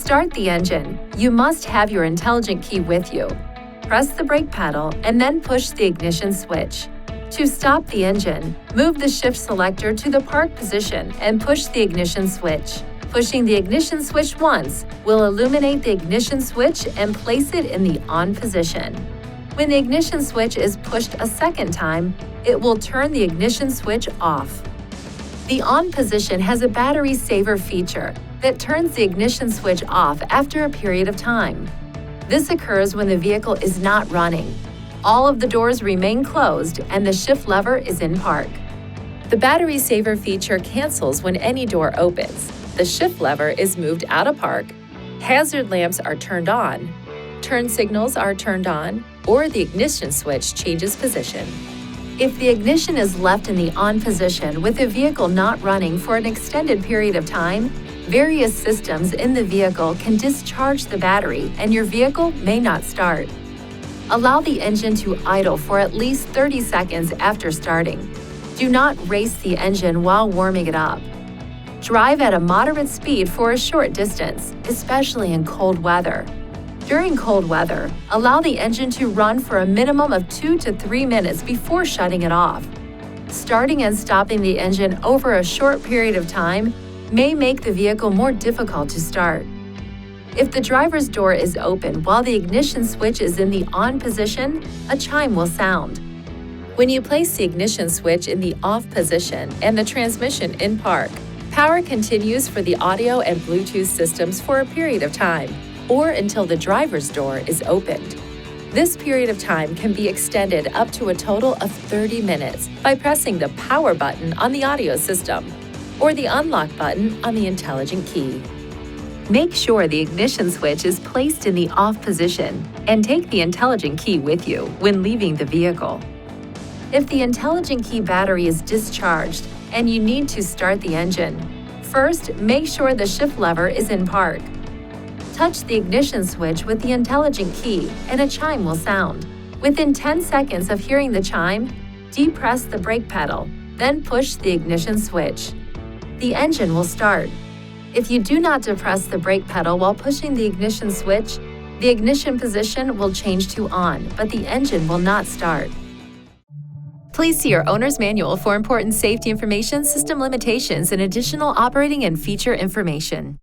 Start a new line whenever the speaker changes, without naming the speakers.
start the engine, you must have your intelligent key with you. Press the brake pedal and then push the ignition switch. To stop the engine, move the shift selector to the park position and push the ignition switch. Pushing the ignition switch once will illuminate the ignition switch and place it in the on position. When the ignition switch is pushed a second time, it will turn the ignition switch off. The on position has a battery saver feature that turns the ignition switch off after a period of time. This occurs when the vehicle is not running. All of the doors remain closed and the shift lever is in park. The battery saver feature cancels when any door opens. The shift lever is moved out of park, hazard lamps are turned on, turn signals are turned on, or the ignition switch changes position. If the ignition is left in the on position with the vehicle not running for an extended period of time, various systems in the vehicle can discharge the battery and your vehicle may not start. Allow the engine to idle for at least 30 seconds after starting. Do not race the engine while warming it up. Drive at a moderate speed for a short distance, especially in cold weather. During cold weather, allow the engine to run for a minimum of 2 to 3 minutes before shutting it off. Starting and stopping the engine over a short period of time may make the vehicle more difficult to start. If the driver's door is open while the ignition switch is in the on position, a chime will sound. When you place the ignition switch in the off position and the transmission in park, power continues for the audio and Bluetooth systems for a period of time, or until the driver's door is opened. This period of time can be extended up to a total of 30 minutes by pressing the power button on the audio system or the unlock button on the intelligent key. Make sure the ignition switch is placed in the off position and take the intelligent key with you when leaving the vehicle. If the intelligent key battery is discharged and you need to start the engine, first make sure the shift lever is in park. Touch the ignition switch with the intelligent key and a chime will sound. Within 10 seconds of hearing the chime, depress the brake pedal, then push the ignition switch. The engine will start. If you do not depress the brake pedal while pushing the ignition switch, the ignition position will change to on, but the engine will not start. Please see your owner's manual for important safety information, system limitations, and additional operating and feature information.